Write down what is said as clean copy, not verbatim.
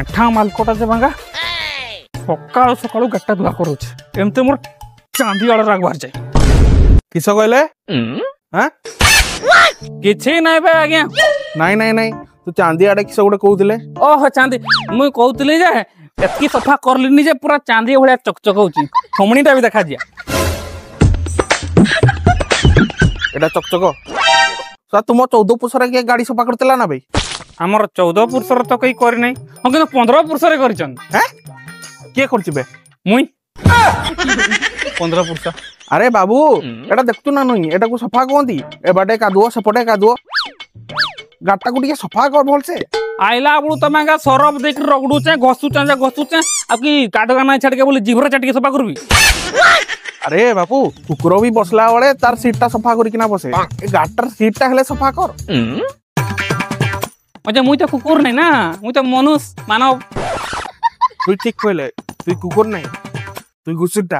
एठा मालकोटा जे भांगा सकाळ सकाळू गाटा धुआ करूछ एमते मोर चांदी वाला राग बाहर जाए किस कहले हां किछे नै बे आज्ञा नहीं नहीं नहीं तू चांदी आड़े किस गोटे कहउतले ओह चांदी मुई कहउतली जे एतकी सफा करलिनी जे पूरा चांदी भलिया चकचक होची थमणीटा भी देखा दिया एटा चकचक सा तुम 14 पुरुषर के गाड़ी सफा करतेला ना भाई हमर 14 पुरुषर तो कई करी नै हम के 15 पुरुषर करिचन हैं के करछि बे मुई 15 पुरुष अरे बाबू एटा देखतु ना नई एटा को सफा कोंती ए बाटे कादुओ सपटे कादुओ गाटा को ଟିକେ सफा कर भल से आइला बळू तमे गा सरब देख रगडू चे घसू चे अब की काडगा ना छाड़ के बोली जीभरा चाट के सफा करबी अरे बापू कुकुर भी बसला वाले तार सीटटा सफा करी किना बसे ए गाटर सीटटा हेले सफा कर म्हणजे मुई तो कुकुर नहीं ना मुई तो मनुष्य मानव तू ठीक कहले तू कुकुर नहीं तू गुसिटा